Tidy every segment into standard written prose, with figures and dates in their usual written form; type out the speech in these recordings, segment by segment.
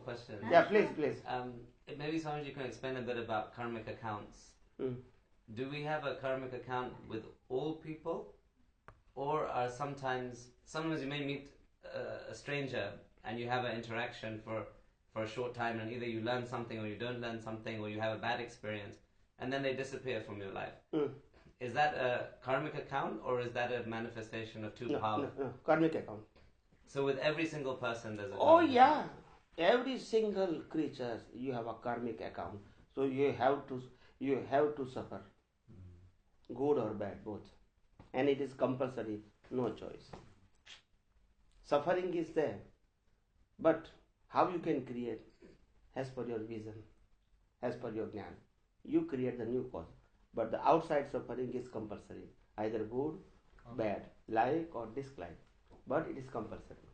question. Yeah, please. Maybe Swamiji can explain a bit about karmic accounts. Do we have a karmic account with all people, or are sometimes you may meet a stranger and you have an interaction for a short time, and either you learn something or you don't learn something, or you have a bad experience, and then they disappear from your life. Is that a karmic account, or is that a manifestation of power? No, karmic account. So with every single person there's a karmic account. Account. Every single creature you have a karmic account. So you have to suffer, good or bad, both, and it is compulsory, no choice. Suffering is there, but how you can create as per your vision, as per your jnana. You create the new cause, but the outside suffering is compulsory, either good, bad, like or dislike, but it is compulsory.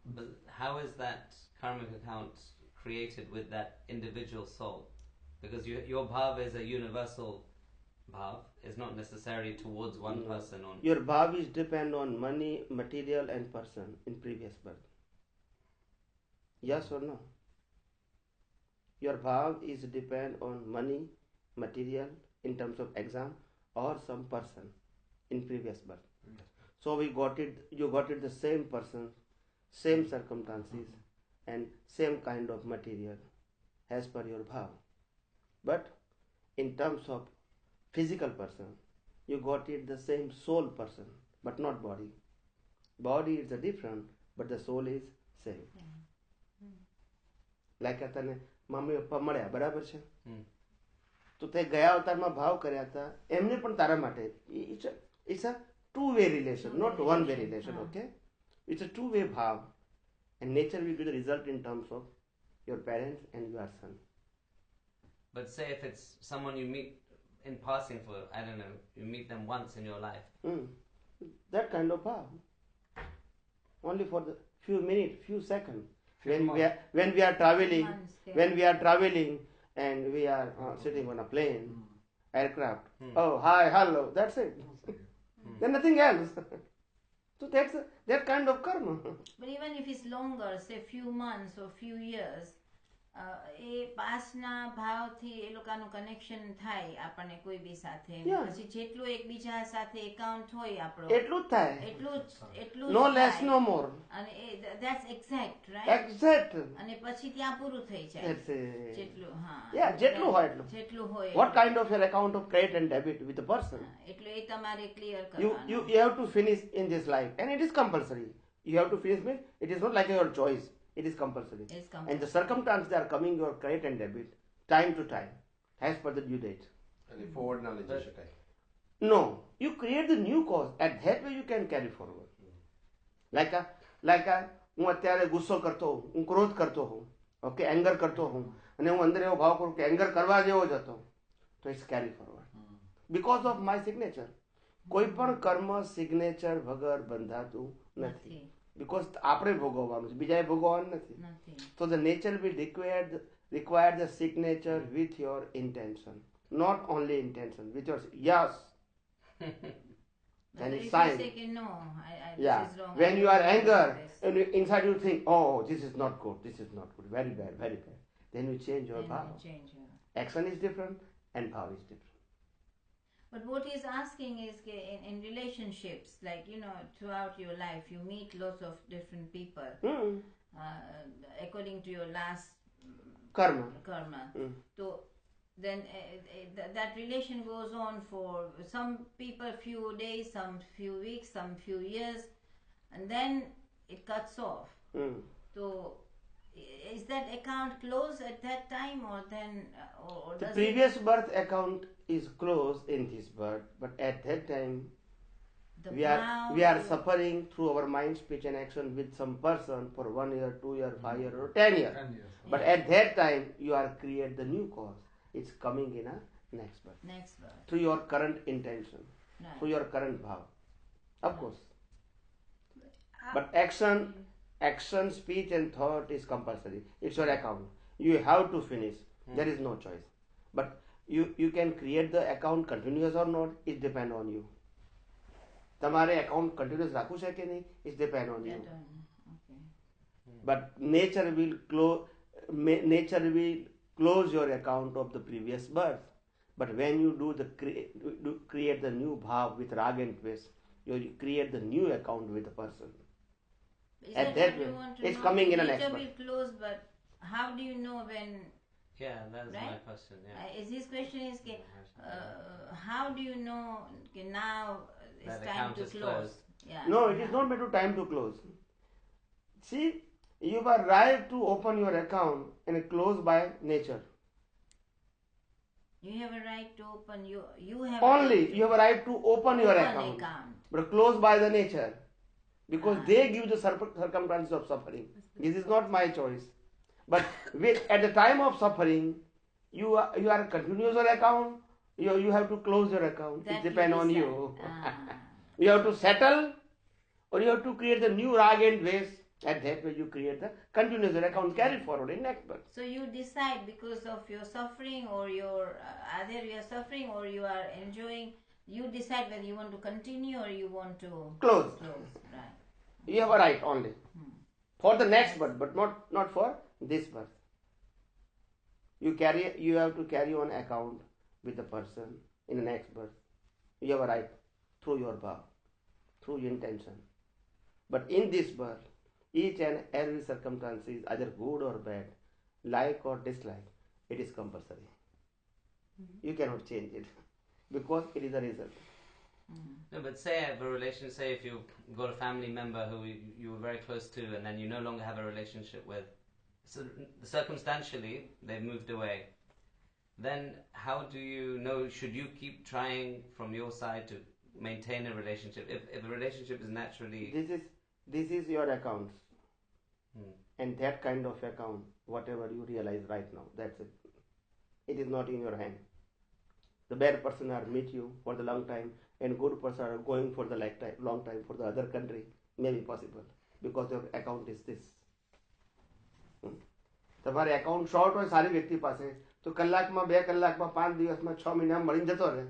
But how is that karmic account created with that individual soul? Because your bhav is a universal bhav, is not necessarily towards one person only. Your bhav is depend on money, material and person in previous birth. Yes or no? Your bhav is depend on money, material in terms of exam, or some person in previous birth. So you got it the same person, same circumstances and same kind of material as per your bhav. But in terms of physical person, you got it the same soul person, but not body. Body is different, but the soul is same. Like તને mummy papa મળ્યા, બરાબર છે? તો તે ગયા અવતારમાં ભાવ કર્યા હતા, એમને પણ તારા માટે. It's a two-way relation, not one-way relation, okay? It's a two-way bhav. And nature will give the result in terms of your parents and your son. But say if it's someone you meet in passing for, I don't know, you meet them once in your life. That kind of bhav. Only for the few minutes, few seconds. When we are traveling, and we are sitting on a plane, aircraft. Oh, hi, hello, that's it. Then nothing else. So that's that kind of karma. But even if it's longer, say few months or few years, એ પાસના ભાવથી એ લોકોનું connection થાય આપણને કોઈ બી સાથે. પછી જેટલું એકબીજા સાથે એકાઉન્ટ હોય આપણો, એટલું જ થાય. એટલું no less no more. અને that's exact, right? Exact. અને પછી ત્યાં પૂરું થઈ જાય. That's it. જેટલું જેટલું હોય એટલું. What kind of your account of credit and debit with the person? એટલે એ તમારે ક્લિયર કરવાનું. You have to finish in this life, and it is compulsory. You have to finish means it is not like your choice. It is compulsory. And the circumstances are coming your credit and debit time to time as per the due date. And forward knowledge is okay. No, you create the new cause. At that way you can carry forward. Like હું અત્યારે ગુસ્સો કરતો હોઉં, હું ક્રોધ કરતો હોઉં, okay, anger કરતો હોઉં, અને હું અંદર એવો ભાવ કરું કે એંગર કરવા જેવો જ હતો, તો it's carry forward because of my signature. કોઈ પણ કર્મ સિગ્નેચર વગર બંધાતું નથી. Because આપણે ભોગવવાનું છે, બીજાએ ભોગવવાનું નથી. So the nature will require the signature with your intention, not only intention, with your yes. And it's sign. No, yeah. This is wrong. When you are anger, and inside you think, oh, this is not good, very bad, very bad. Then you change your bhav. Action is different and bhav is different. But what he's asking is in relationships, like, throughout your life, you meet lots of different people according to your last karma. So then that relation goes on for some people few days, some few weeks, some few years, and then it cuts off. So is that account closed at that time, or then or the previous birth account is closed in this birth, but at that time we are suffering through our mind, speech and action with some person for 1 year, 2 year, 5 year or 10 years. But at that time you are create the new cause. It's coming in a next birth. Through your current intention, through your current bhav, of course. But action, speech and thought is compulsory. It's your account. You have to finish. There is no choice. But you can create the account continuous or not. It depends on you. તમારે account continuous રાખવું છે કે નહીં, it depends on you. But nature will close your account of the previous birth. But when you create the new bhav with rag and dvesh, you create the new account with the person. Is At that that what you way, want to it's know? coming in an Nature expert. will close, but how do you know when? Yeah, that's my Right? question. Yeah. His question is, how do you know now it's That time account to is close? closed. Yeah. No, it is not meant to time to close. See, you are right to open your account and close by nature. You have a right to open. You have Only you have a right to open your account, but close by the nature, because they give the circumstances of suffering. This is not my choice. But at the time of suffering, you are continuous your account. You have to close your account. That It depends on decide. you. You have to settle, or you have to create the new rag and dvesh. At that way, you create the continuous account, carry forward in next birth. So you decide because of your suffering, or your either you are suffering or you are enjoying. You decide whether you want to continue or you want to Close. Right. You have a right only for the next birth, but not for this birth. You have to carry on account with the person in the next birth. You have a right through your bhav, through your intention. But in this birth, each and every circumstance is either good or bad, like or dislike, it is compulsory. You cannot change it because it is a result. No, but say I have a relationship, say if you've got a family member who you were very close to and then you no longer have a relationship with, so circumstantially they've moved away, then how do you know, should you keep trying from your side to maintain a relationship? If a relationship is naturally... This is your accounts. And that kind of account, whatever you realize right now, that's it. It is not in your hand. The bad person are meet you for the long time, and good person are going for the long time for the other country. Maybe possible because your account is this. તમારે account short હોય સારી વ્યક્તિ પાસે તો કલાકમાં 2 કલાકમાં 5 દિવસમાં 6 મહિનામાં મળીને જતો રહે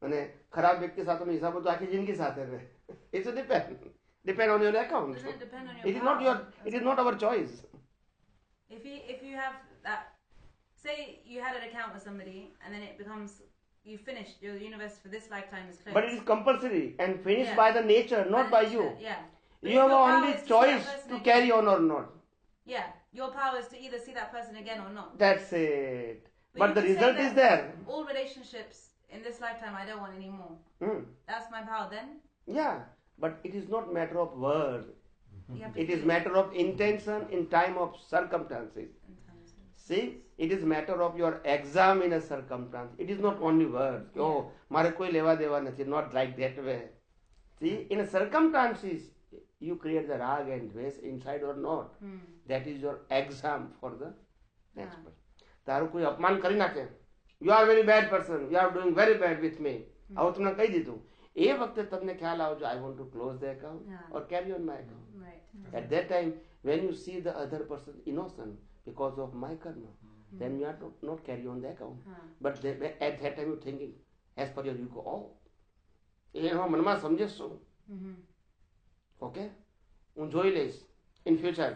અને ખરાબ વ્યક્તિ સાથેનો હિસાબ તો આખી જિંદગી સાથે રહે. It's a depend on your account. Doesn't it depend on your It is not it is not our choice. If you have that, say you had an account with somebody and then it becomes, you finished, your universe for this lifetime is closed. But it is compulsory and finished by the nature, not by you. Yeah. You have only choice to carry on or not. Yeah. Your power is to either see that person again or not. That's it. But you the can say result is that there. All relationships in this lifetime I don't want anymore. That's my power then. Yeah. But it is not matter of word. It is matter of intention in time of circumstances. See, it is matter of your exam in a circumstance. It is not only words. Oh, mare koi leva deva nahi. Not like that way. See, in a circumstances, you create the rag and dvesh inside or not. That is your exam for the next person. તારું કોઈ અપમાન કરી નાખે, you are very bad person, you are doing very bad with me. આવું તમને કહી દીધું. એ વખતે તમને ખ્યાલ આવજો, I want to close the account or carry on my account. Right. At that time, when you see the other person innocent because of my karma, then you are not carry on the account. But at that time you thinking, as per your ego, oh, એમાં મનમાં સમજે શું? Okay? હું જોઈ લઈશ in future.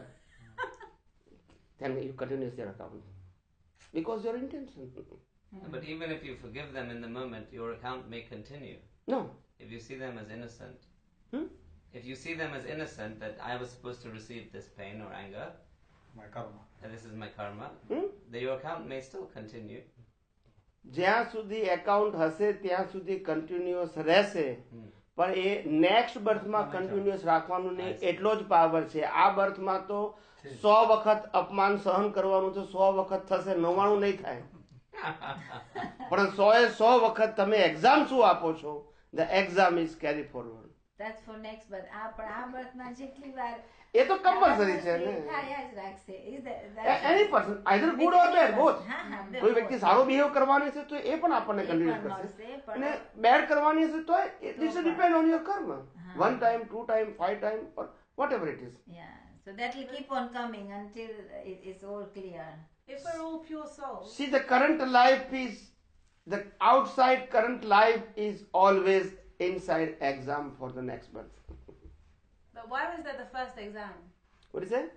Then you continue your account. Because your intention. But even if you forgive them in the moment, your account may continue. No. If you see them as innocent. If you see them as innocent, that I was supposed to receive this pain or anger, My karma. and this is my karma, then your account may still continue. જ્યાં સુધી account હશે ત્યાં સુધી continuous રહેશે, પણ એ next બર્થમાં continuous રાખવાનું નહીં, એટલો જ પાવર છે. આ બર્થમાં તો 100 વખત અપમાન સહન કરવાનું છે, 100 વખત થશે, 99 નહીં થાય. પણ 100 વખત તમે એક્ઝામ શું આપો છો? The exam is carry forward. That's for next birth. પણ આ birthમાં જેટલી વાર એ તો કમ્પલસરી છે ને. થયા જ રાખશે. Any person, either good or bad, both. કોઈ વ્યક્તિ સારો બિહેવ કરવાની છે તો એ પણ આપણને કન્ટિન્યુઅસ કરશે, અને બેડ કરવાની છે તો this depend on your karma. 1 time, 2 time, 5 time, or whatever it is. Yeah. So that will keep on coming until it's all clear. If we're all pure souls. See, the current life is, the outside current life is always inside exam for the next birth. But why was that the first exam? What is that?